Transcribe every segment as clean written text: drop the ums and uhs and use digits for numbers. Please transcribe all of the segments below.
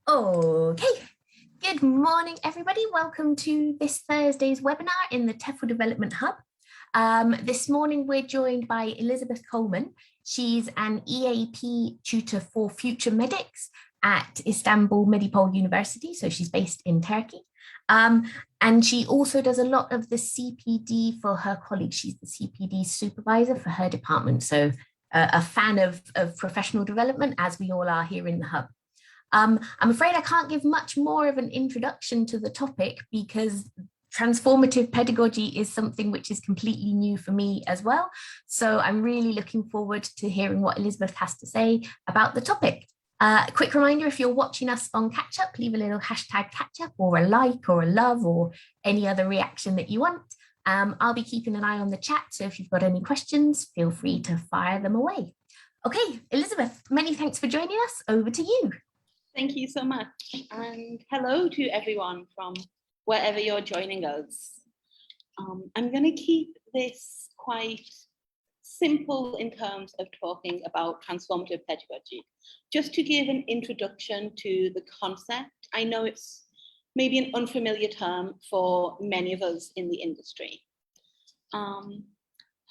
Okay, good morning, everybody. Welcome to this Thursday's webinar in the TEFL Development Hub. This morning, we're joined by Elizabeth Coleman. She's an EAP tutor for future medics at Istanbul Medipol University, so she's based in Turkey. And she also does a lot of the CPD for her colleagues. She's the CPD supervisor for her department, so a fan of professional development, as we all are here in the hub. I'm afraid I can't give much more of an introduction to the topic because transformative pedagogy is something which is completely new for me as well. So I'm really looking forward to hearing what Elizabeth has to say about the topic. Quick reminder, if you're watching us on catch up, leave a little hashtag catch up or a like or a love or any other reaction that you want. I'll be keeping an eye on the chat. So if you've got any questions, feel free to fire them away. Okay, Elizabeth, many thanks for joining us. Over to you. Thank you so much, and hello to everyone from wherever you're joining us. I'm going to keep this quite simple in terms of talking about transformative pedagogy, just to give an introduction to the concept. I know it's maybe an unfamiliar term for many of us in the industry.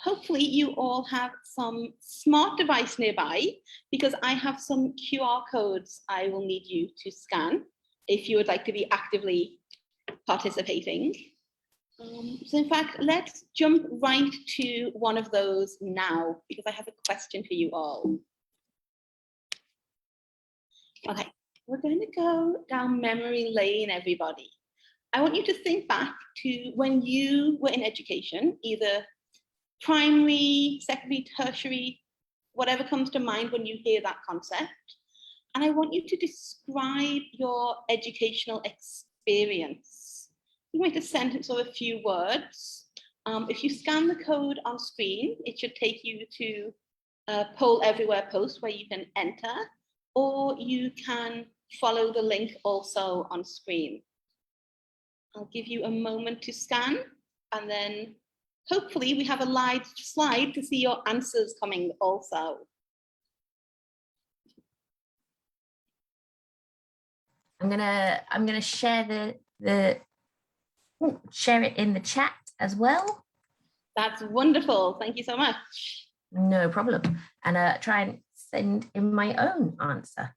Hopefully you all have some smart device nearby, because I have some QR codes I will need you to scan if you would like to be actively participating. So in fact, let's jump right to one of those now, because I have a question for you all. Okay, we're going to go down memory lane, everybody. I want you to think back to when you were in education, either primary, secondary, tertiary, whatever comes to mind when you hear that concept. And I want you to describe your educational experience. You might a sentence or a few words. If you scan the code on screen, it should take you to a Poll Everywhere post where you can enter, or you can follow the link also on screen. I'll give you a moment to scan, and then hopefully we have a live slide to see your answers coming also. I'm gonna share share it in the chat as well. That's wonderful. Thank you so much. No problem. And try and send in my own answer.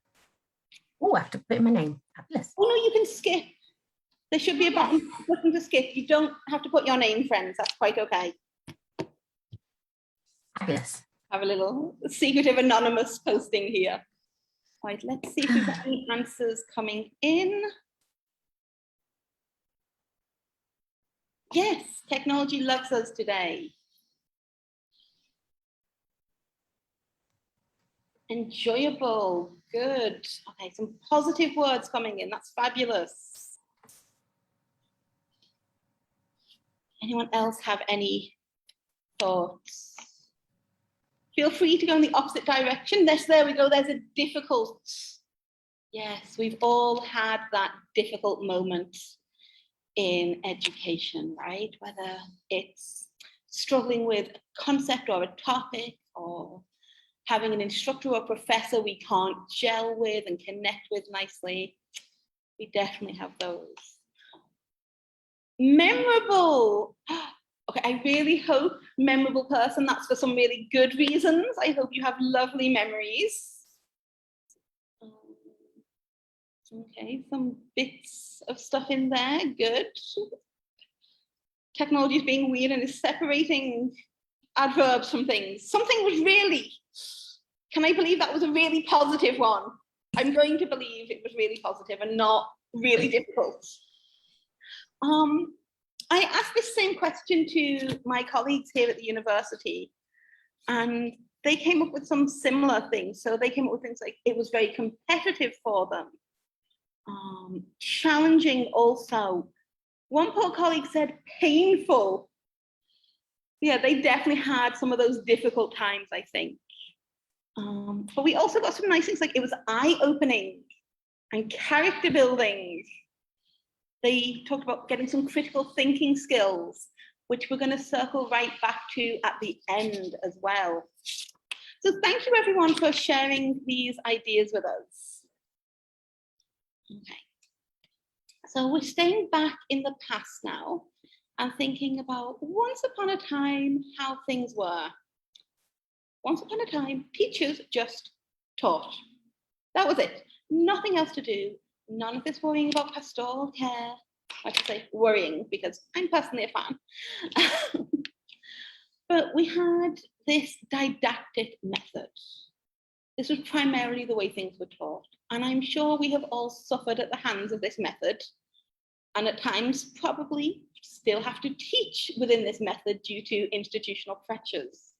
Oh, I have to put in my name. Fabulous. Oh no, you can skip. There should be a button to skip. You don't have to put your name, friends. That's quite okay. Fabulous. Have a little secretive anonymous posting here. Right, let's see if we've got any answers coming in. Yes, technology loves us today. Enjoyable, good. Okay, some positive words coming in. That's fabulous. Anyone else have any thoughts? Feel free to go in the opposite direction. There we go. There's a difficult. Yes, we've all had that difficult moment in education, right? Whether it's struggling with a concept or a topic, or having an instructor or professor we can't gel with and connect with nicely. We definitely have those. Memorable. Okay, I really hope, memorable person, that's for some really good reasons. I hope you have lovely memories. Okay, some bits of stuff in there, good. Technology is being weird and is separating adverbs from things. Something was really, can I believe that was a really positive one? I'm going to believe it was really positive and not really difficult. I asked this same question to my colleagues here at the university, and they came up with some similar things. So they came up with things like it was very competitive for them. Challenging also. One poor colleague said painful. Yeah, they definitely had some of those difficult times, I think. But we also got some nice things, like it was eye-opening and character building. They talked about getting some critical thinking skills, which we're going to circle right back to at the end as well. So thank you everyone for sharing these ideas with us. Okay. So we're staying back in the past now and thinking about once upon a time how things were. Once upon a time, teachers just taught. That was it. Nothing else to do. None of this worrying about pastoral care. I should say worrying because I'm personally a fan. But we had this didactic method. This was primarily the way things were taught. And I'm sure we have all suffered at the hands of this method. And at times probably still have to teach within this method due to institutional pressures.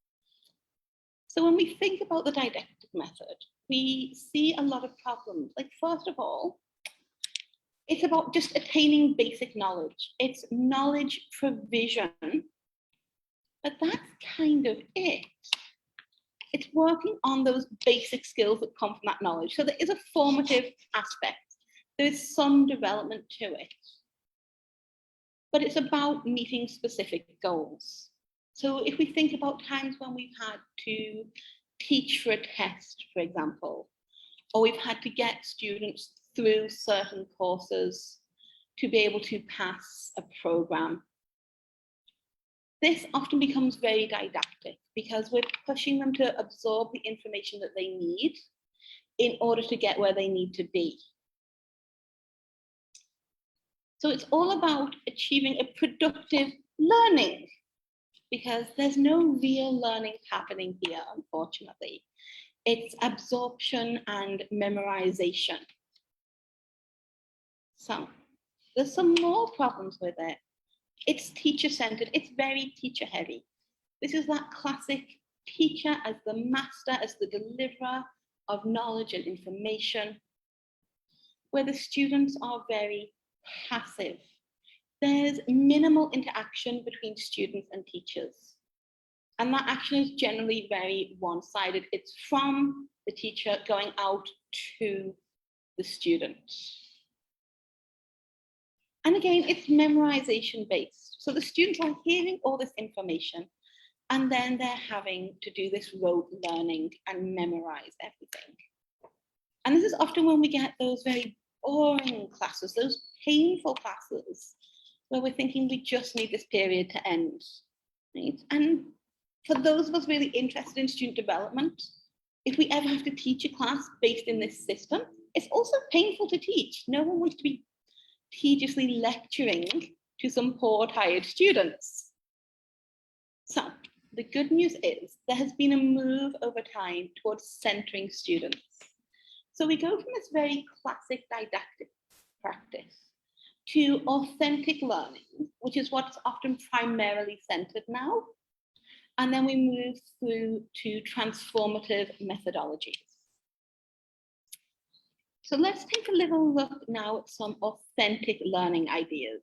So when we think about the didactic method, we see a lot of problems. Like, first of all, it's about just attaining basic knowledge. It's knowledge provision, but that's kind of it. It's working on those basic skills that come from that knowledge. So there is a formative aspect. There is some development to it. But it's about meeting specific goals. So if we think about times when we've had to teach for a test, for example, or we've had to get students through certain courses to be able to pass a program, this often becomes very didactic because we're pushing them to absorb the information that they need in order to get where they need to be. So it's all about achieving a productive learning because there's no real learning happening here, unfortunately. It's absorption and memorization. So there's some more problems with it. It's teacher-centered, it's very teacher-heavy. This is that classic teacher as the master, as the deliverer of knowledge and information, where the students are very passive. There's minimal interaction between students and teachers. And that action is generally very one-sided. It's from the teacher going out to the student. And again, it's memorization based. So the students are hearing all this information and then they're having to do this rote learning and memorize everything. And this is often when we get those very boring classes, those painful classes, where we're thinking we just need this period to end. Right? And for those of us really interested in student development, if we ever have to teach a class based in this system, it's also painful to teach. No one wants to be tediously lecturing to some poor, tired students. So the good news is there has been a move over time towards centering students. So we go from this very classic didactic practice to authentic learning, which is what's often primarily centered now. And then we move through to transformative methodologies. So let's take a little look now at some authentic learning ideas.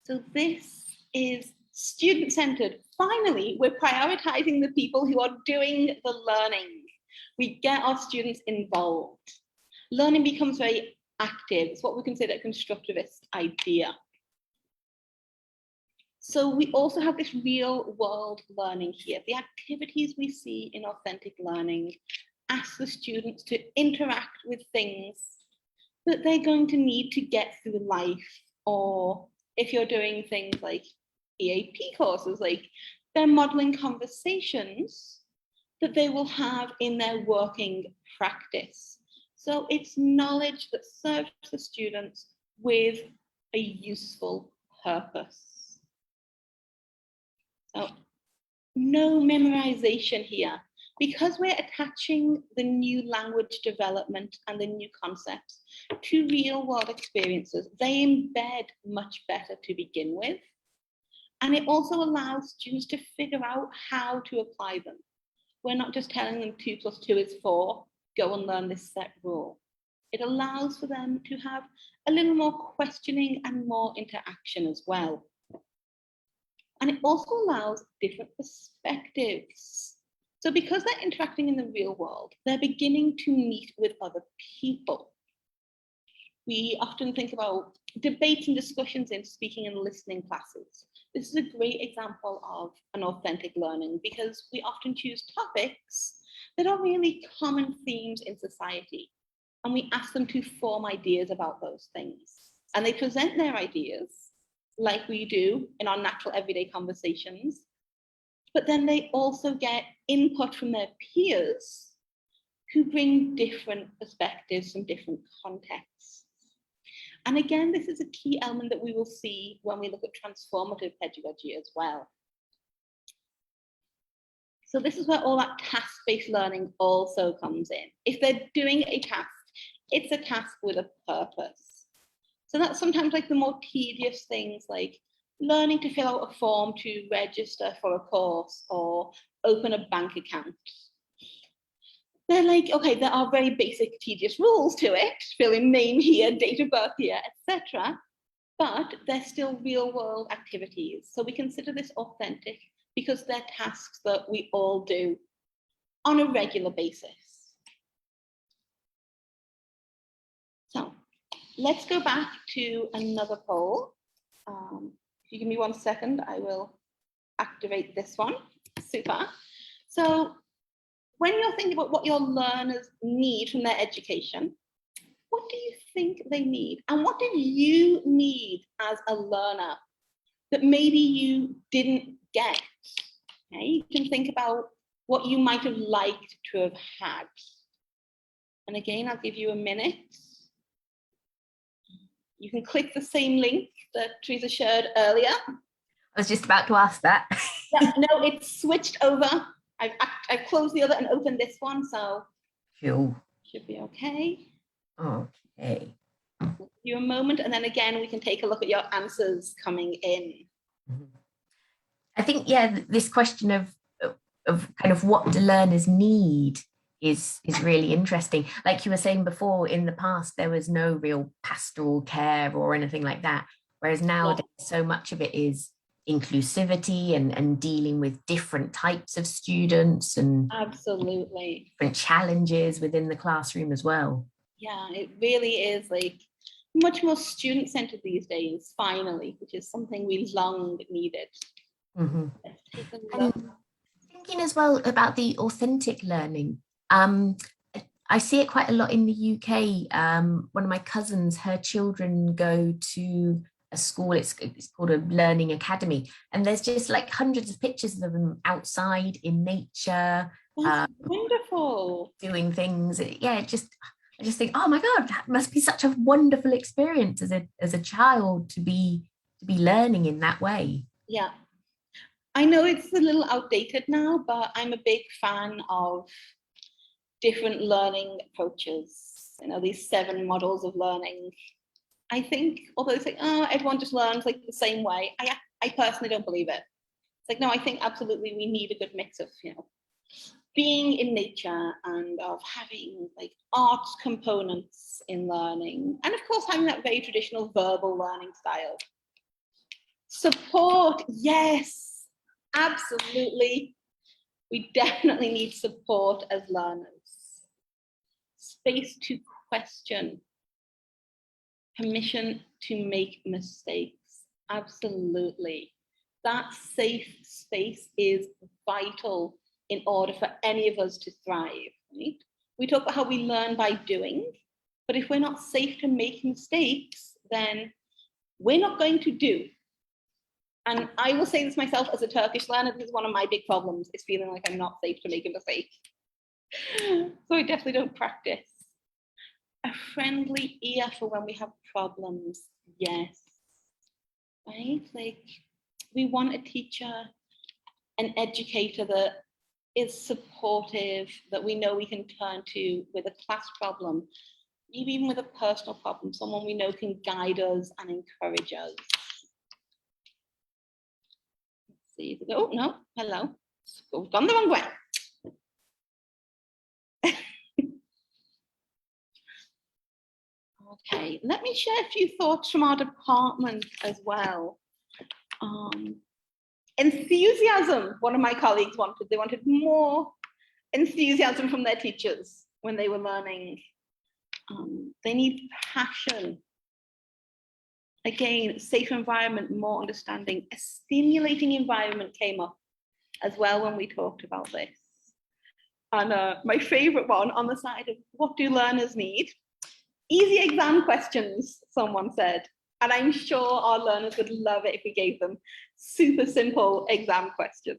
So this is student-centered. Finally, we're prioritizing the people who are doing the learning. We get our students involved. Learning becomes very active. It's what we consider a constructivist idea. So we also have this real world learning here. The activities we see in authentic learning ask the students to interact with things that they're going to need to get through life. Or if you're doing things like EAP courses, like they're modeling conversations that they will have in their working practice. So it's knowledge that serves the students with a useful purpose. So no memorization here. Because we're attaching the new language development and the new concepts to real world experiences, they embed much better to begin with. And it also allows students to figure out how to apply them. We're not just telling them 2 + 2 is 4, go and learn this set rule. It allows for them to have a little more questioning and more interaction as well. And it also allows different perspectives. So because they're interacting in the real world, they're beginning to meet with other people. We often think about debates and discussions in speaking and listening classes. This is a great example of an authentic learning because we often choose topics that are really common themes in society. and we ask them to form ideas about those things. And they present their ideas like we do in our natural everyday conversations, but then they also get input from their peers who bring different perspectives from different contexts. And again, this is a key element that we will see when we look at transformative pedagogy as well. So this is where all that task-based learning also comes in. If they're doing a task, it's a task with a purpose. So that's sometimes like the more tedious things, like learning to fill out a form to register for a course or open a bank account. They're like, okay, there are very basic tedious rules to it, fill in name here, date of birth here, etc. But they're still real world activities. So we consider this authentic because they're tasks that we all do on a regular basis. So let's go back to another poll. If you give me 1 second, I will activate this one. Super. So when you're thinking about what your learners need from their education, what do you think they need? And what do you need as a learner that maybe you didn't get? Okay, you can think about what you might have liked to have had. And again, I'll give you a minute. You can click the same link that Teresa shared earlier. I was just about to ask that. Yeah, no, it's switched over. I've closed the other and opened this one, so Cool. should be okay. Okay. Give you a moment, and then again, we can take a look at your answers coming in. I think, yeah, this question of kind of what do learners need is really interesting. Like you were saying before, in the past, there was no real pastoral care or anything like that. Whereas nowadays, so much of it is inclusivity and dealing with different types of students and Absolutely different challenges within the classroom as well. Yeah, it really is like much more student-centered these days, finally, which is something we long needed. Mm-hmm. Let's take a look. And thinking as well about the authentic learning, I see it quite a lot in the UK. One of my cousins, her children go to a school, it's called a learning academy, and there's just like hundreds of pictures of them outside in nature. That's wonderful. Doing things. Yeah, I just think, oh my God, that must be such a wonderful experience as a child to be learning in that way. Yeah. I know it's a little outdated now, but I'm a big fan of different learning approaches. You know, these 7 models of learning. I think, although they say, oh, everyone just learns like the same way, I personally don't believe it. It's like, no, I think absolutely we need a good mix of, you know, being in nature and of having like arts components in learning. And of course, having that very traditional verbal learning style. Support, yes, absolutely. We definitely need support as learners. Space to question. Permission to make mistakes. Absolutely. That safe space is vital in order for any of us to thrive, right? We talk about how we learn by doing, but if we're not safe to make mistakes, then we're not going to do. And I will say this myself as a Turkish learner, this is one of my big problems, is feeling like I'm not safe to make a mistake. So I definitely don't practice. A friendly ear for when we have problems, yes. Right? Like, we want a teacher, an educator that is supportive, that we know we can turn to with a class problem, maybe even with a personal problem, someone we know can guide us and encourage us. Let's see. Oh, no, hello. It's gone the wrong way. Okay, let me share a few thoughts from our department as well. Enthusiasm, one of my colleagues wanted. They wanted more enthusiasm from their teachers when they were learning. They need passion. Again, safe environment, more understanding. A stimulating environment came up as well when we talked about this. And my favorite one on the side of what do learners need? Easy exam questions, someone said. And I'm sure our learners would love it if we gave them super simple exam questions.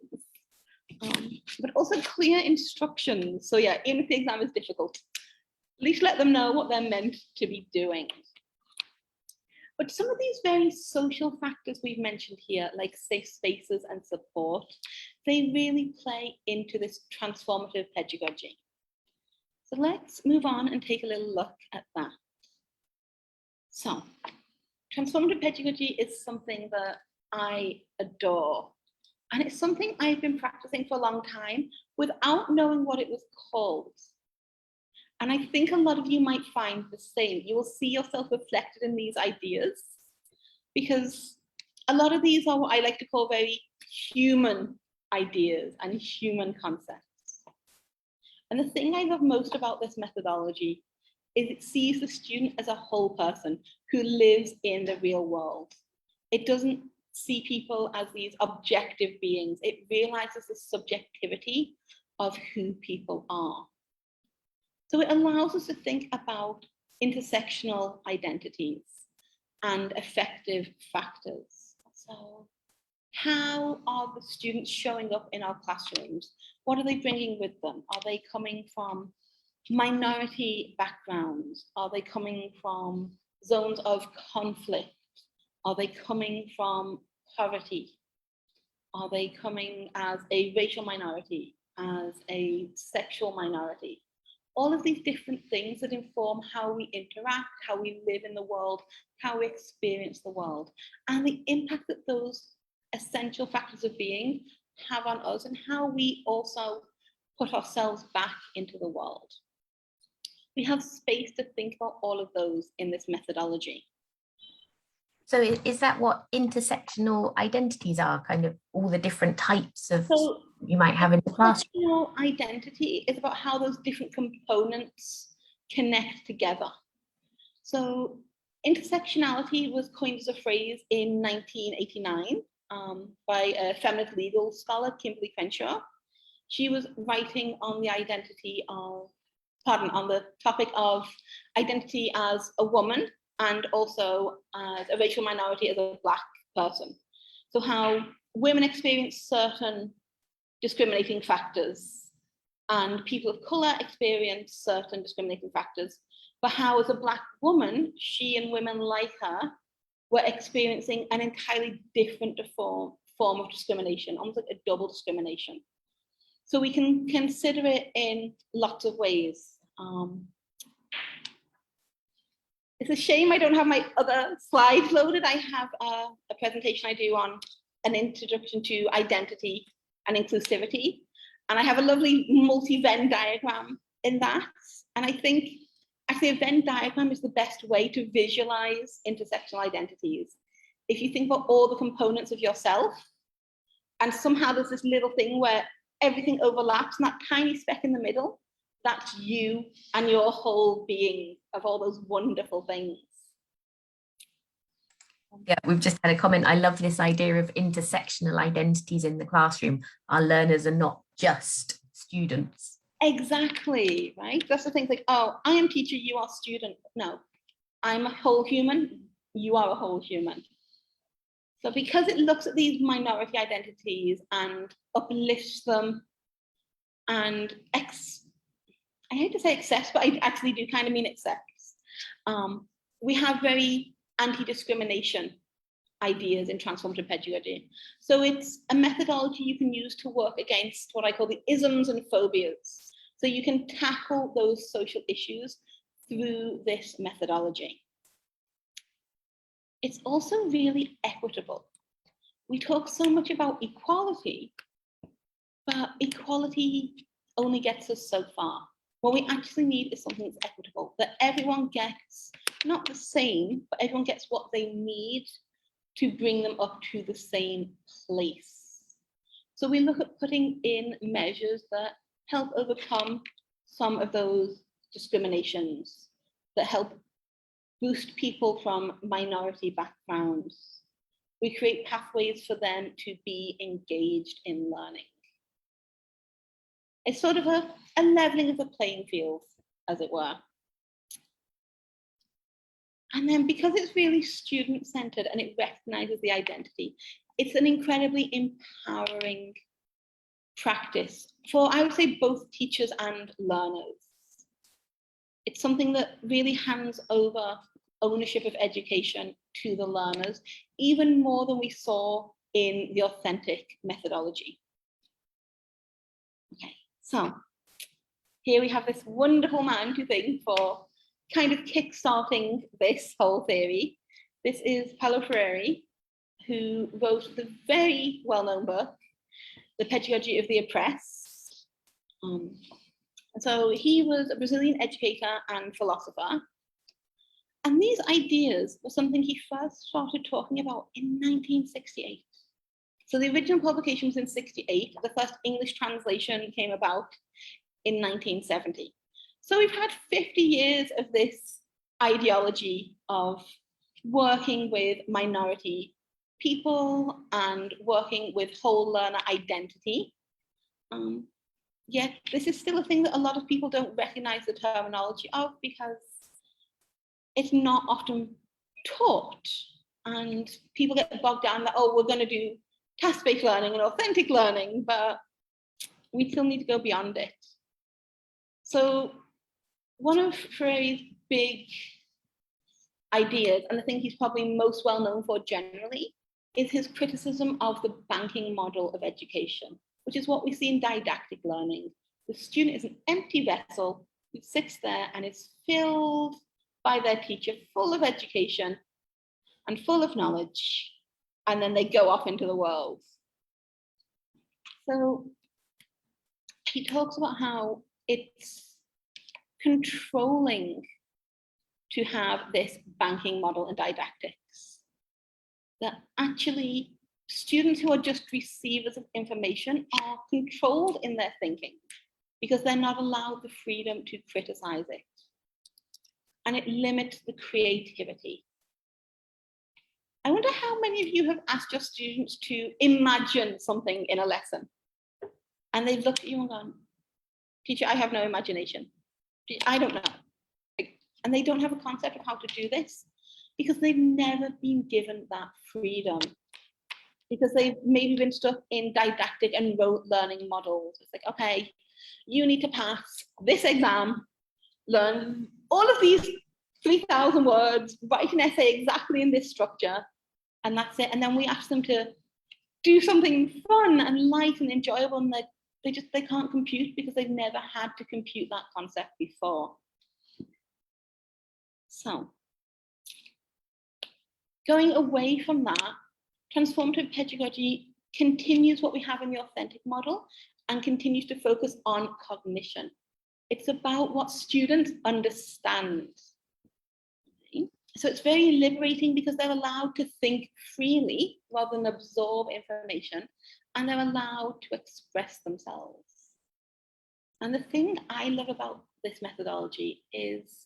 But also clear instructions. So yeah, even if the exam is difficult, at least let them know what they're meant to be doing. But some of these very social factors we've mentioned here, like safe spaces and support, they really play into this transformative pedagogy. So let's move on and take a little look at that. So, transformative pedagogy is something that I adore. And it's something I've been practicing for a long time without knowing what it was called. And I think a lot of you might find the same. You will see yourself reflected in these ideas, because a lot of these are what I like to call very human ideas and human concepts. And the thing I love most about this methodology is it sees the student as a whole person who lives in the real world. It doesn't see people as these objective beings. It realizes the subjectivity of who people are. So it allows us to think about intersectional identities and affective factors. So how are the students showing up in our classrooms? What are they bringing with them? Are they coming from minority backgrounds? Are they coming from zones of conflict? Are they coming from poverty? Are they coming as a racial minority, as a sexual minority? All of these different things that inform how we interact, how we live in the world, how we experience the world, and the impact that those essential factors of being have on us, and how we also put ourselves back into the world. We have space to think about all of those in this methodology. So is that what intersectional identities are, kind of all the different types of you might have in the classroom? Intersectional identity is about how those different components connect together. So intersectionality was coined as a phrase in 1989 by a feminist legal scholar, Kimberly Crenshaw. She was writing on the on the topic of identity as a woman, and also as a racial minority, as a Black person. So how women experience certain discriminating factors and people of colour experience certain discriminating factors, but how as a Black woman, she and women like her were experiencing an entirely different form of discrimination, almost like a double discrimination. So we can consider it in lots of ways. It's a shame I don't have my other slides loaded. I have a presentation I do on an introduction to identity and inclusivity. And I have a lovely multi-Venn diagram in that. And I think actually a Venn diagram is the best way to visualize intersectional identities. If you think about all the components of yourself, and somehow there's this little thing where everything overlaps, and that tiny speck in the middle, that's you and your whole being of all those wonderful things. Yeah, we've just had a comment. I love this idea of intersectional identities in the classroom. Our learners are not just students. Exactly, right? That's the thing, like, oh, I am teacher, you are student. No, I'm a whole human, you are a whole human. So because it looks at these minority identities and uplifts them and I hate to say accepts, but I actually do kind of mean accepts. We have very anti-discrimination ideas in transformative pedagogy. So it's a methodology you can use to work against what I call the isms and phobias. So you can tackle those social issues through this methodology. It's also really equitable. We talk so much about equality, but equality only gets us so far. What we actually need is something that's equitable, that everyone gets not the same, but everyone gets what they need to bring them up to the same place. So we look at putting in measures that help overcome some of those discriminations, that help boost people from minority backgrounds. We create pathways for them to be engaged in learning. It's sort of a leveling of the playing field, as it were. And then because it's really student-centered and it recognizes the identity, it's an incredibly empowering practice for, I would say, both teachers and learners. It's something that really hands over ownership of education to the learners, even more than we saw in the authentic methodology. Okay, so here we have this wonderful man to thank for kind of kickstarting this whole theory. This is Paulo Freire, who wrote the very well-known book, The Pedagogy of the Oppressed. So he was a Brazilian educator and philosopher. And these ideas were something he first started talking about in 1968. So the original publication was in 68. The first English translation came about in 1970. So we've had 50 years of this ideology of working with minority people and working with whole learner identity. Yet this is still a thing that a lot of people don't recognize the terminology of because it's not often taught, and people get bogged down that, oh, we're going to do task-based learning and authentic learning, but we still need to go beyond it. So one of Freire's big ideas, and the thing he's probably most well known for generally, is his criticism of the banking model of education, which is what we see in didactic learning. The student is an empty vessel who sits there and is filled by their teacher, full of education and full of knowledge, and then they go off into the world. So he talks about how it's controlling to have this banking model in didactics, that actually students who are just receivers of information are controlled in their thinking because they're not allowed the freedom to criticize it. And it limits the creativity. I wonder how many of you have asked your students to imagine something in a lesson. And they've looked at you and gone, teacher, I have no imagination. I don't know. And they don't have a concept of how to do this because they've never been given that freedom. Because they've maybe been stuck in didactic and rote learning models. It's like, okay, you need to pass this exam, learn all of these 3,000 words, write an essay exactly in this structure, and that's it. And then we ask them to do something fun and light and enjoyable, and they can't compute because they've never had to compute that concept before. So, going away from that, transformative pedagogy continues what we have in the authentic model and continues to focus on cognition. It's about what students understand. So it's very liberating because they're allowed to think freely rather than absorb information, and they're allowed to express themselves. And the thing I love about this methodology is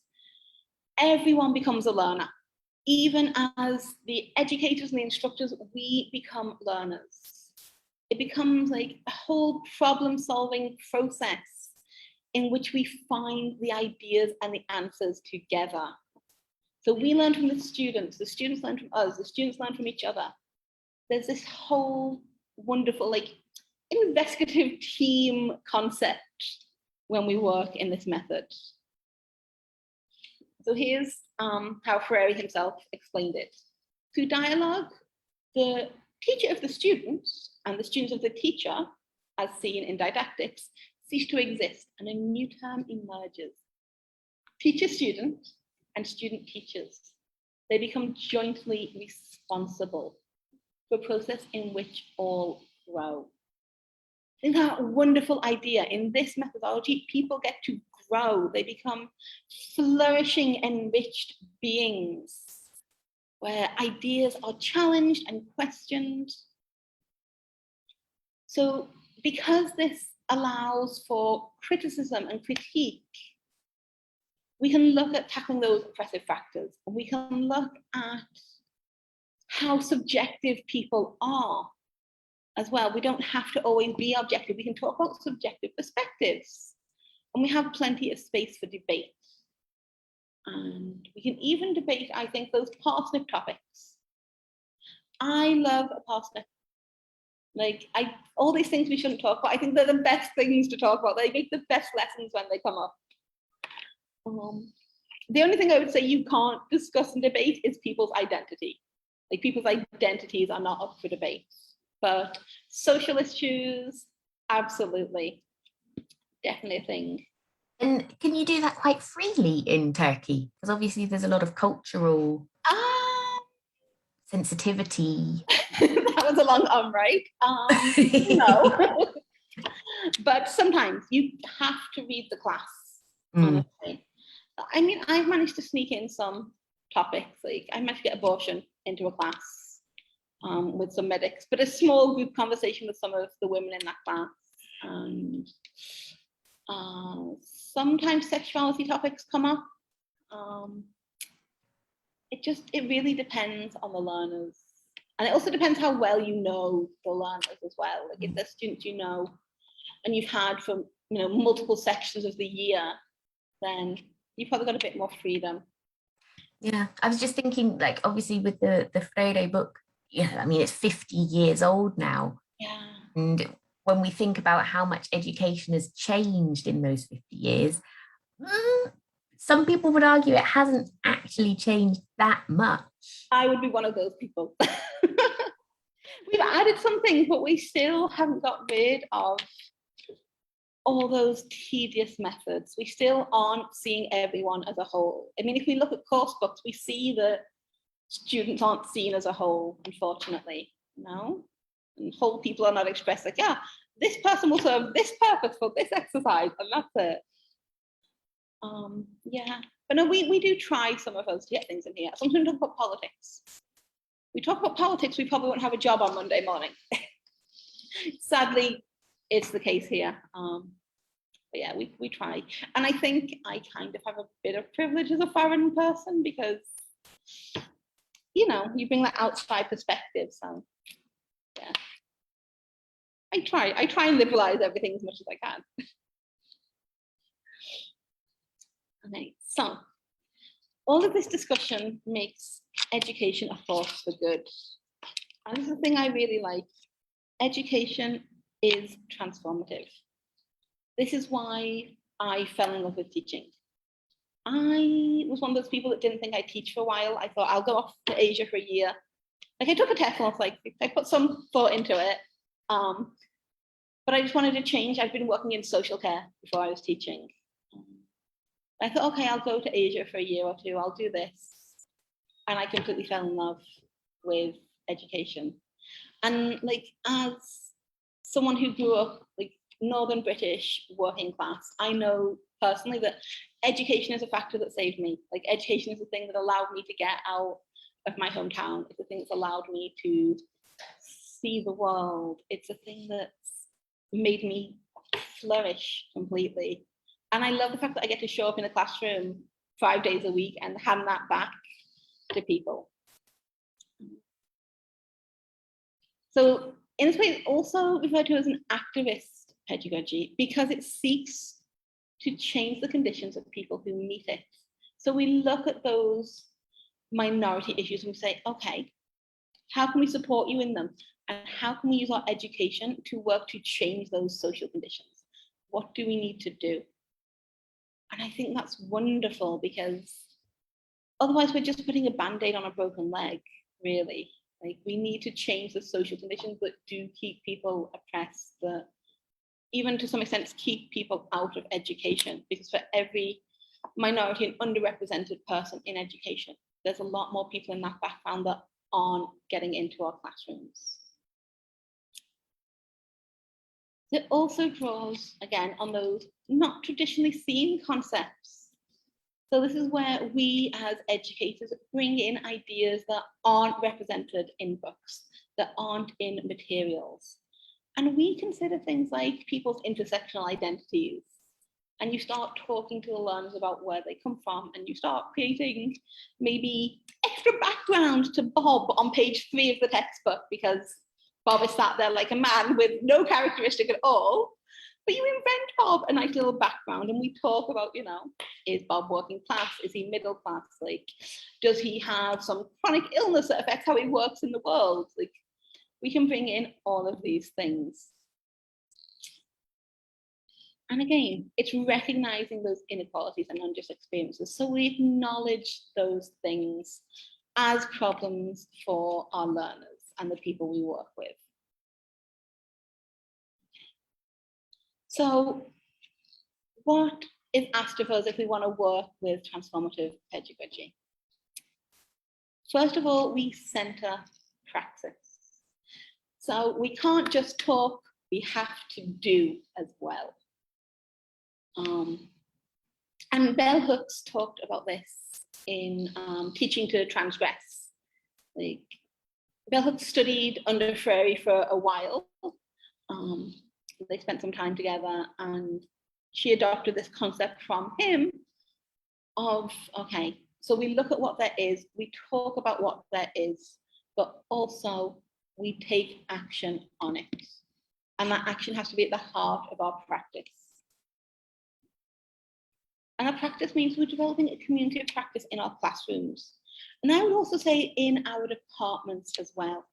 everyone becomes a learner. Even as the educators and the instructors, we become learners. It becomes like a whole problem-solving process in which we find the ideas and the answers together. So we learn from the students learn from us, the students learn from each other. There's this whole wonderful, like, investigative team concept when we work in this method. So here's how Freire himself explained it. Through dialogue, the teacher of the students and the students of the teacher, as seen in didactics, cease to exist and a new term emerges. Teacher-student and student-teachers. They become jointly responsible for a process in which all grow. Isn't that a wonderful idea? In this methodology, people get to grow. They become flourishing, enriched beings where ideas are challenged and questioned. So because this allows for criticism and critique, we can look at tackling those oppressive factors, and we can look at how subjective people are as well. We don't have to always be objective. We can talk about subjective perspectives, and we have plenty of space for debate. And we can even debate, I think, those parsnip topics. I love a parsnip. Like, all these things we shouldn't talk about, I think they're the best things to talk about. They make the best lessons when they come up. The only thing I would say you can't discuss and debate is people's identity. Like, people's identities are not up for debate. But social issues, absolutely, definitely a thing. And can you do that quite freely in Turkey? Because obviously there's a lot of cultural sensitivity. That was a long right? No. But sometimes you have to read the class, honestly. I mean, I've managed to sneak in some topics. Like, I managed to get abortion into a class with some medics, but a small group conversation with some of the women in that class. And sometimes sexuality topics come up. It really depends on the learners. And it also depends how well you know the learners as well. Like, if they're students you know, and you've had from multiple sections of the year, then you've probably got a bit more freedom. Yeah, I was just thinking, like, obviously with the Friday book, I mean, it's 50 years old now. Yeah. And when we think about how much education has changed in those 50 years, some people would argue it hasn't actually changed that much. I would be one of those people. We've added some things, but we still haven't got rid of all those tedious methods. We still aren't seeing everyone as a whole. I mean, if we look at course books, we see that students aren't seen as a whole, unfortunately. And whole people are not expressed like, yeah, this person will serve this purpose for this exercise, and that's it. Yeah, but no, we do try, some of us, to get things in here. Sometimes we talk about politics. We talk about politics, we probably won't have a job on Monday morning. Sadly, it's the case here. But yeah, we try. And I think I kind of have a bit of privilege as a foreign person because, you bring that outside perspective. So yeah, I try and liberalize everything as much as I can. Okay, so all of this discussion makes education a force for good. And this is the thing I really like. Education is transformative. This is why I fell in love with teaching. I was one of those people that didn't think I'd teach for a while. I thought I'll go off to Asia for a year. Like, I took a test and I was like, I put some thought into it. But I just wanted to change. I've been working in social care before I was teaching. I thought, okay, I'll go to Asia for a year or two. I'll do this. And I completely fell in love with education. And like, as someone who grew up like Northern British working class, I know personally that education is a factor that saved me. Like, education is the thing that allowed me to get out of my hometown. It's the thing that's allowed me to see the world. It's a thing that's made me flourish completely. And I love the fact that I get to show up in a classroom 5 days a week and hand that back to people. So in this way, it's also referred to as an activist pedagogy because it seeks to change the conditions of people who meet it. So we look at those minority issues and we say, okay, how can we support you in them? And how can we use our education to work to change those social conditions? What do we need to do? And I think that's wonderful because otherwise we're just putting a band-aid on a broken leg, really. Like, we need to change the social conditions that do keep people oppressed, that even to some extent keep people out of education, because for every minority and underrepresented person in education, there's a lot more people in that background that aren't getting into our classrooms. It also draws, again, on those not traditionally seen concepts. So this is where we as educators bring in ideas that aren't represented in books, that aren't in materials. And we consider things like people's intersectional identities. And you start talking to the learners about where they come from, and you start creating maybe extra background to Bob on page 3 of the textbook, because Bob is sat there like a man with no characteristic at all. But you invent Bob a nice little background, and we talk about, you know, is Bob working class? Is he middle class? Like, does he have some chronic illness that affects how he works in the world? Like, we can bring in all of these things. And again, it's recognizing those inequalities and unjust experiences. So we acknowledge those things as problems for our learners and the people we work with. So what is asked of us if we want to work with transformative pedagogy? First of all, we center praxis. So we can't just talk, we have to do as well. And Bell Hooks talked about this in Teaching to Transgress. Like, Bell Hooks studied under Freire for a while. They spent some time together, and she adopted this concept from him of, okay, so we look at what there is, we talk about what there is, but also we take action on it. And that action has to be at the heart of our practice. And our practice means we're developing a community of practice in our classrooms. And I would also say in our departments as well.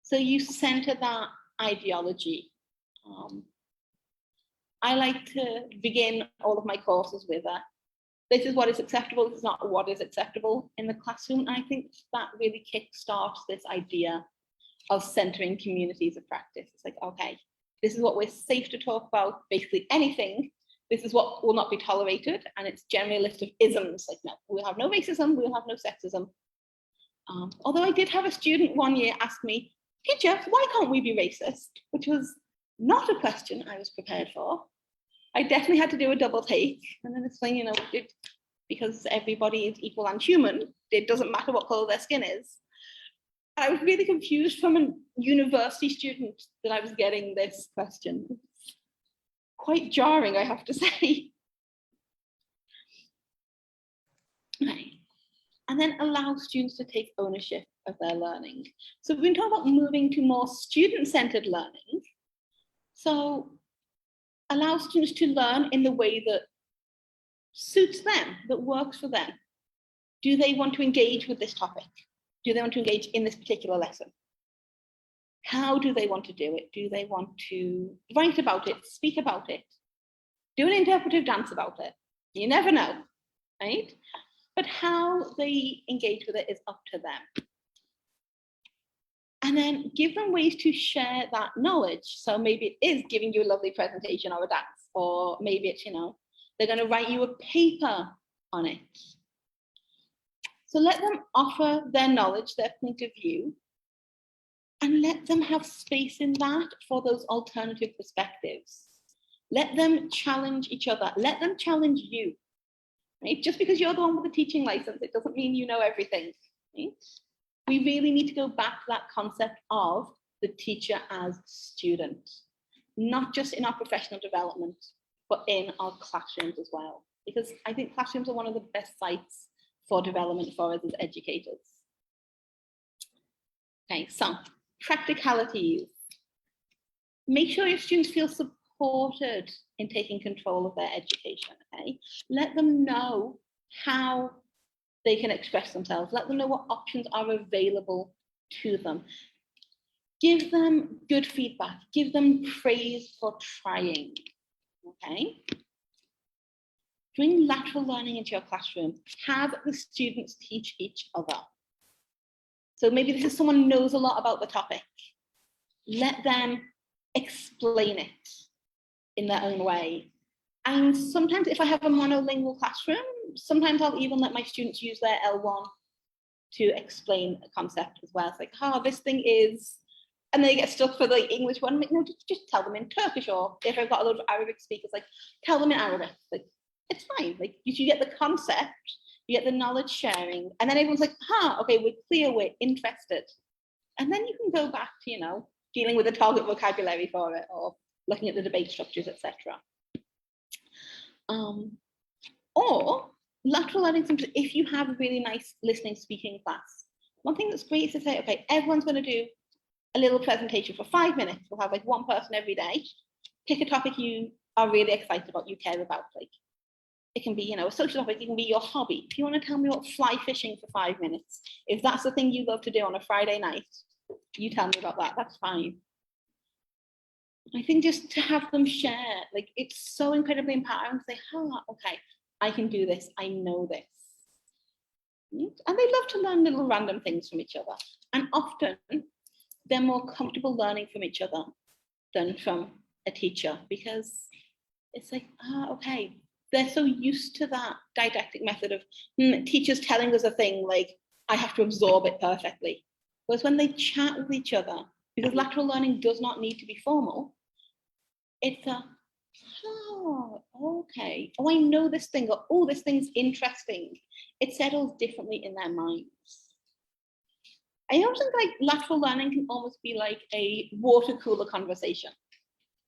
So you center that ideology. I like to begin all of my courses with this is what is acceptable, this is not what is acceptable in the classroom. And I think that really kickstarts this idea of centering communities of practice. It's like, okay, this is what we're safe to talk about, basically anything. This is what will not be tolerated. And it's generally a list of isms, like, no, we'll have no racism, we'll have no sexism. Although I did have a student one year ask me, teacher, why can't we be racist? Which was not a question I was prepared for. I definitely had to do a double take and then explain, you know, because everybody is equal and human, it doesn't matter what color their skin is. I was really confused from a university student that I was getting this question. Quite jarring, I have to say. Okay. And then allow students to take ownership of their learning. So we've been talking about moving to more student-centered learning. So allow students to learn in the way that suits them, that works for them. Do they want to engage with this topic? Do they want to engage in this particular lesson? How do they want to do it? Do they want to write about it, speak about it, do an interpretive dance about it? You never know, right? But how they engage with it is up to them. And then give them ways to share that knowledge. So maybe it is giving you a lovely presentation or a dance, or maybe it's, you know, they're going to write you a paper on it. So let them offer their knowledge, their point of view, and let them have space in that for those alternative perspectives. Let them challenge each other. Let them challenge you. Right? Just because you're the one with the teaching license, it doesn't mean you know everything. Right? We really need to go back to that concept of the teacher as student, not just in our professional development, but in our classrooms as well. Because I think classrooms are one of the best sites for development for us as educators. Okay, so practicalities. Make sure your students feel supported in taking control of their education, okay? Let them know how they can express themselves. Let them know what options are available to them. Give them good feedback. Give them praise for trying, okay? Bring lateral learning into your classroom. Have the students teach each other. So maybe this is someone who knows a lot about the topic. Let them explain it in their own way. And sometimes if I have a monolingual classroom, sometimes I'll even let my students use their L1 to explain a concept as well. It's like, oh, this thing is, and they get stuck for the English one. No, just tell them in Turkish, or if I've got a lot of Arabic speakers, like tell them in Arabic. Like, it's fine. Like, you get the concept, you get the knowledge sharing, and then everyone's like, okay, we're clear, we're interested. And then you can go back to, you know, dealing with the target vocabulary for it, or looking at the debate structures, etc. Or lateral learning, if you have a really nice listening speaking class, one thing that's great is to say, okay, everyone's going to do a little presentation for 5 minutes. We'll have like one person every day. pick a topic you are really excited about, you care about. Like, it can be, you know, a social topic, it can be your hobby. If you want to tell me about fly fishing for 5 minutes, if that's the thing you love to do on a Friday night, you tell me about that, that's fine. I think just to have them share, like, it's so incredibly empowering to say, okay, I can do this, I know this. And they love to learn little random things from each other. And often they're more comfortable learning from each other than from a teacher, because it's like, okay, they're so used to that didactic method of teachers telling us a thing, like, I have to absorb it perfectly. Whereas when they chat with each other, because lateral learning does not need to be formal, it's a, okay, I know this thing, or oh, this thing's interesting. It settles differently in their minds. I also think like lateral learning can almost be like a water cooler conversation.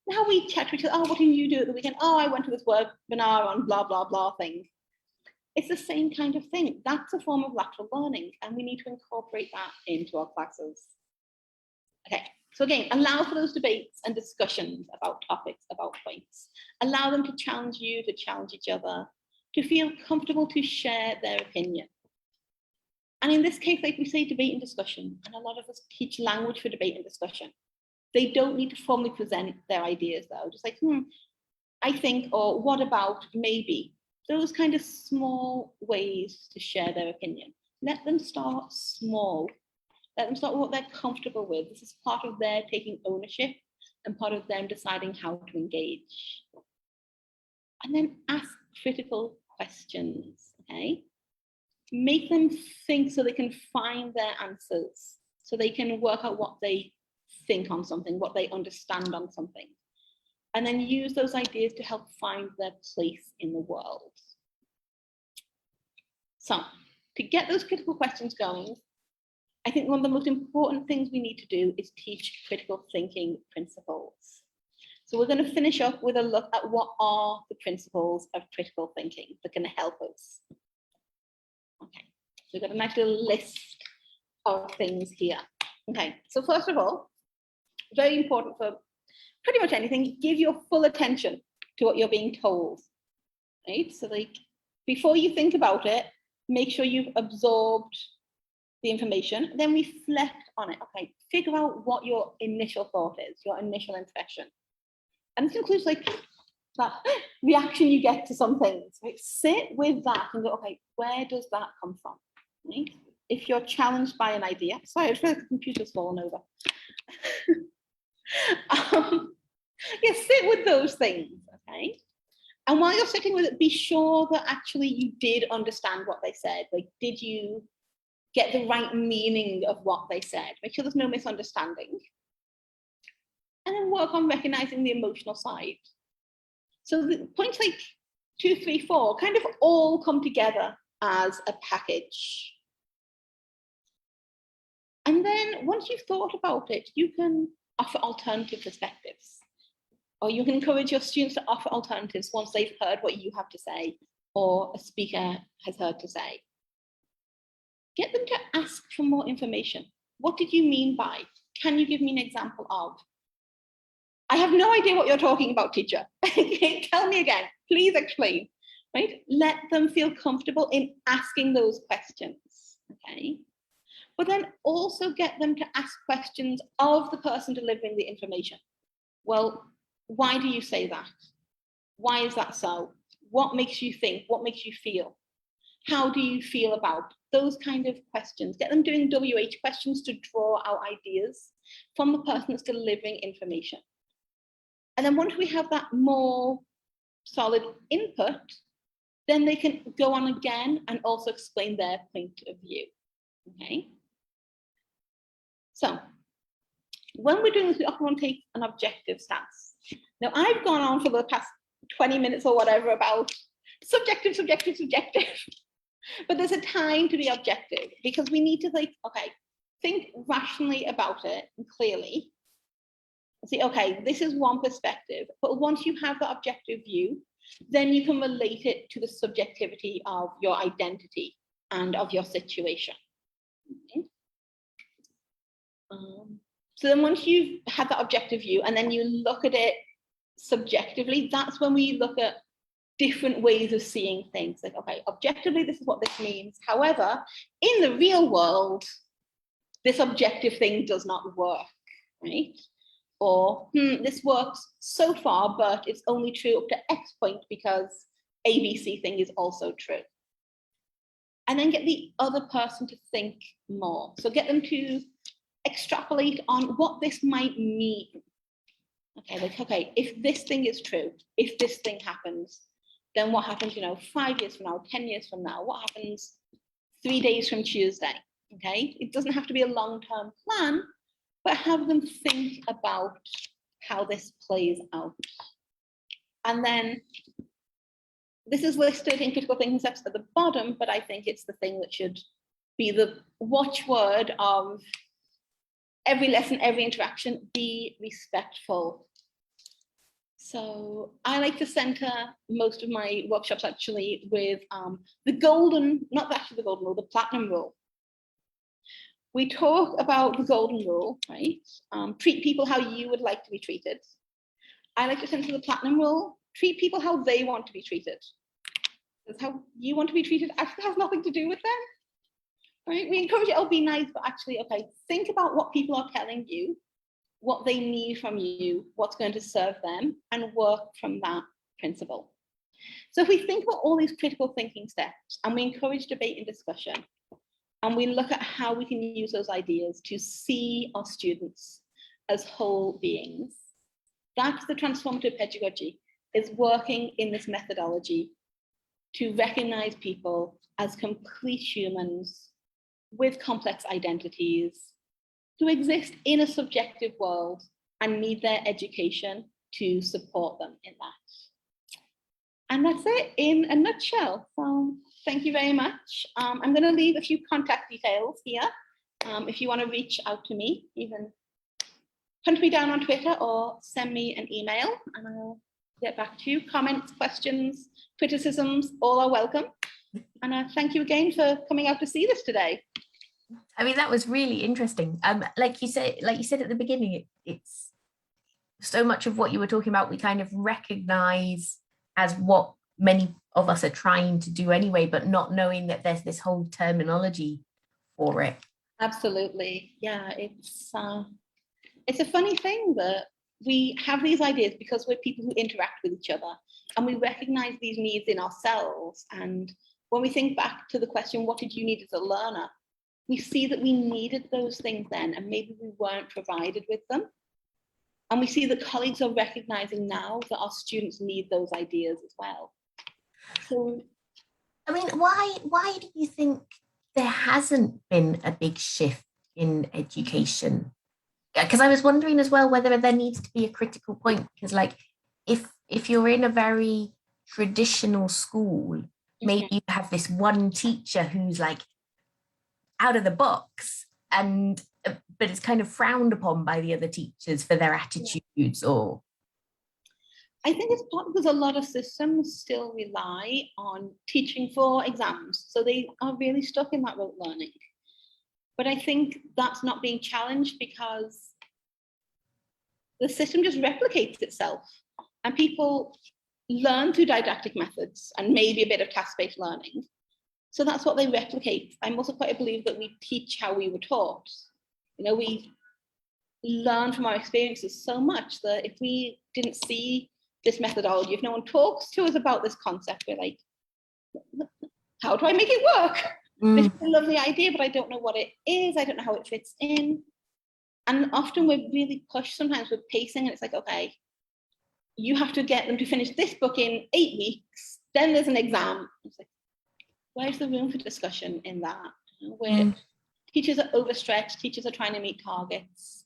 Now we chat to each other, what did you do at the weekend? Oh, I went to this webinar on blah, blah, blah thing. It's the same kind of thing. That's a form of lateral learning, and we need to incorporate that into our classes. Okay, so again, allow for those debates and discussions about topics, about points. Allow them to challenge you, to challenge each other, to feel comfortable to share their opinion. And in this case, like we say, debate and discussion, and a lot of us teach language for debate and discussion. They don't need to formally present their ideas though, just like, I think, or what about, maybe. Those kind of small ways to share their opinion. Let them start small. Let them start with what they're comfortable with. This is part of their taking ownership and part of them deciding how to engage. And then ask critical questions, okay? Make them think so they can find their answers, so they can work out what they think on something, what they understand on something, and then use those ideas to help find their place in the world. So to get those critical questions going, I think one of the most important things we need to do is teach critical thinking principles. So we're going to finish up with a look at what are the principles of critical thinking that can help us. Okay, so we've got a nice little list of things here. Okay, so first of all, very important for pretty much anything, give your full attention to what you're being told, right? So like, before you think about it, make sure you've absorbed the information, then reflect on it. Okay, figure out what your initial thought is, your initial impression. And this includes like that reaction you get to some things, right? Sit with that and go, okay, where does that come from, right? If you're challenged by an idea, sorry, I feel like the computer's fallen over. Yeah, sit with those things, okay? And while you're sitting with it, be sure that actually you did understand what they said. Like, did you get the right meaning of what they said? Make sure there's no misunderstanding. And then work on recognizing the emotional side. So the points like 2, 3, 4 kind of all come together as a package. And then once you've thought about it, you can offer alternative perspectives. Or you can encourage your students to offer alternatives once they've heard what you have to say or a speaker has heard to say. Get them to ask for more information. What did you mean by? Can you give me an example of? I have no idea what you're talking about, teacher. Tell me again. Please explain. Right? Let them feel comfortable in asking those questions. Okay. But then also get them to ask questions of the person delivering the information. Well, why do you say that? Why is that so? What makes you think? What makes you feel? How do you feel about those kind of questions? Get them doing WH questions to draw out ideas from the person that's delivering information. And then once we have that more solid input, then they can go on again and also explain their point of view. Okay. So when we're doing this, we often want to take an objective stance. Now, I've gone on for the past 20 minutes or whatever about subjective, subjective, subjective. But there's a time to be objective, because we need to think rationally about it and clearly. See, okay, this is one perspective, but once you have the objective view, then you can relate it to the subjectivity of your identity and of your situation. Okay. So then once you've had that objective view and then you look at it subjectively, that's when we look at different ways of seeing things. Like, okay, objectively, this is what this means. However, in the real world, this objective thing does not work, right? Or this works so far, but it's only true up to X point because ABC thing is also true. And then get the other person to think more. So get them to extrapolate on what this might mean. Okay, like, okay, if this thing is true, if this thing happens, then what happens, 5 years from now, 10 years from now? What happens 3 days from Tuesday? Okay, it doesn't have to be a long-term plan, but have them think about how this plays out. And then this is listed in critical thinking steps at the bottom, but I think it's the thing that should be the watchword of every lesson, every interaction: be respectful. So I like to center most of my workshops actually with the golden, not actually the golden rule, the platinum rule. We talk about the golden rule, right? Treat people how you would like to be treated. I like to center the platinum rule: treat people how they want to be treated. Because how you want to be treated actually has nothing to do with them, right? We encourage it, oh, be nice, but actually, okay, think about what people are telling you, what they need from you, what's going to serve them, and work from that principle. So if we think about all these critical thinking steps and we encourage debate and discussion, and we look at how we can use those ideas to see our students as whole beings, that's the transformative pedagogy, is working in this methodology to recognize people as complete humans with complex identities who exist in a subjective world and need their education to support them in that. And that's it in a nutshell. So thank you very much. I'm going to leave a few contact details here. If you want to reach out to me, even hunt me down on Twitter or send me an email and I'll get back to you. Comments, questions, criticisms, all are welcome. And thank you again for coming out to see this today. I mean, that was really interesting. Like you said at the beginning, it's so much of what you were talking about, we kind of recognize as what many of us are trying to do anyway, but not knowing that there's this whole terminology for it. Absolutely. Yeah, it's a funny thing that we have these ideas because we're people who interact with each other and we recognize these needs in ourselves. And when we think back to the question, what did you need as a learner? We see that we needed those things then, and maybe we weren't provided with them. And we see that colleagues are recognizing now that our students need those ideas as well. So, I mean, why do you think there hasn't been a big shift in education? Because I was wondering as well whether there needs to be a critical point, because like if you're in a very traditional school, maybe you have this one teacher who's like out of the box, and but it's kind of frowned upon by the other teachers for their attitudes. Or I think it's part because a lot of systems still rely on teaching for exams, so they are really stuck in that rote learning. But I think that's not being challenged because the system just replicates itself, and people learn through didactic methods and maybe a bit of task-based learning. So that's what they replicate. I'm also quite a believer that we teach how we were taught. We learn from our experiences so much that if we didn't see this methodology, if no one talks to us about this concept, we're like, how do I make it work? This is a lovely idea, but I don't know what it is. I don't know how it fits in. And often we're really pushed sometimes with pacing, and it's like, okay, you have to get them to finish this book in 8 weeks, then there's an exam. It's like, where's the room for discussion in that? Where teachers are overstretched, teachers are trying to meet targets.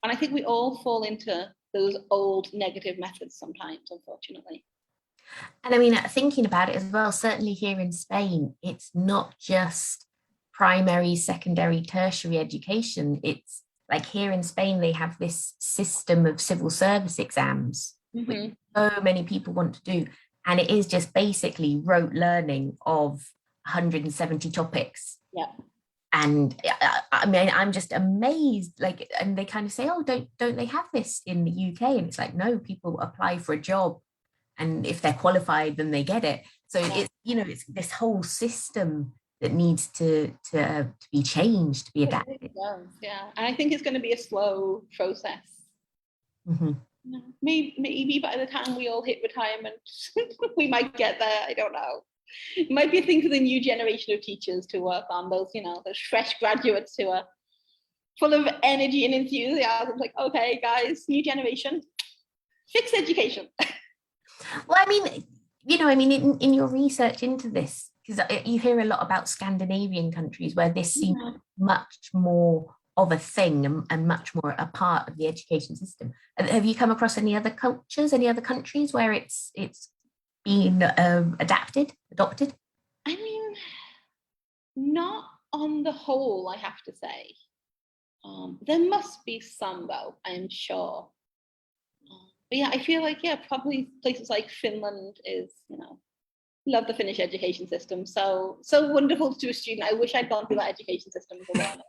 And I think we all fall into those old negative methods sometimes, unfortunately. And I mean, thinking about it as well, certainly here in Spain, it's not just primary, secondary, tertiary education. It's like here in Spain, they have this system of civil service exams, which so many people want to do. And it is just basically rote learning of 170 topics. Yeah. And I mean, I'm just amazed. Like, and they kind of say, "Oh, don't they have this in the UK?" And it's like, no, people apply for a job, and if they're qualified, then they get it. So Yeah. it's, you know, it's this whole system that needs to be changed, to be It really adapted. does, yeah. And I think it's going to be a slow process. Mhm. Maybe by the time we all hit retirement, we might get there. I don't know. It might be a thing for the new generation of teachers to work on, those, you know, those fresh graduates who are full of energy and enthusiasm. Like, okay, guys, new generation, fix education. Well, I mean, you know, I mean, in your research into this, because you hear a lot about Scandinavian countries where this seems Yeah. much more of a thing and much more a part of the education system. Have you come across any other cultures, any other countries where it's been adopted? I mean, not on the whole, I have to say. There must be some, though, I'm sure. But yeah, I feel like, yeah, probably places like Finland is, you know, love the Finnish education system. So wonderful to a student. I wish I'd gone through that education system as a learner.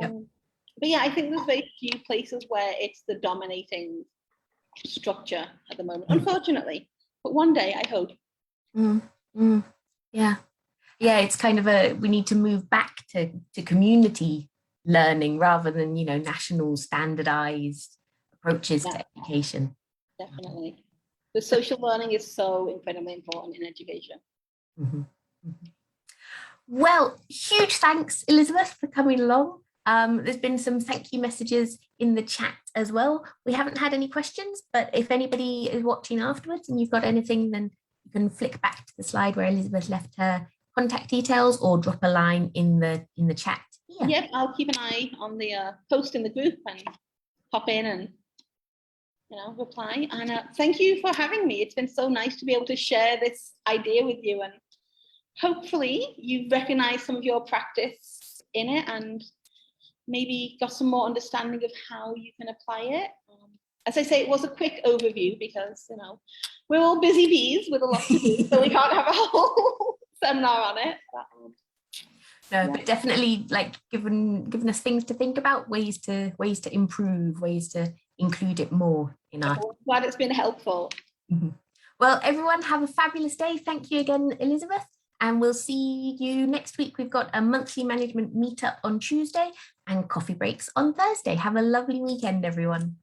Yep. But yeah, I think there's very few places where it's the dominating structure at the moment, unfortunately. But one day, I hope. Mm, mm, yeah. Yeah, it's kind of we need to move back to community learning rather than, you know, national standardized approaches Yeah, to education. definitely. The social learning is so incredibly important in education. Mhm. Mhm. Well, huge thanks, Elizabeth, for coming along. There's been some thank you messages in the chat as well. We haven't had any questions, but if anybody is watching afterwards and you've got anything, then you can flick back to the slide where Elizabeth left her contact details or drop a line in the chat here. Yep, I'll keep an eye on the post in the group and pop in and, you know, reply. And thank you for having me. It's been so nice to be able to share this idea with you, and hopefully you've recognized some of your practice in it and maybe got some more understanding of how you can apply it. As I say, it was a quick overview because, you know, we're all busy bees with a lot to do, so we can't have a whole seminar on it. No, Yeah. but definitely like given us things to think about, ways to improve, ways to include it more in our. Glad it's been helpful. Mhm. Well, everyone have a fabulous day. Thank you again, Elizabeth. And we'll see you next week. We've got a monthly management meetup on Tuesday and coffee breaks on Thursday. Have a lovely weekend, everyone.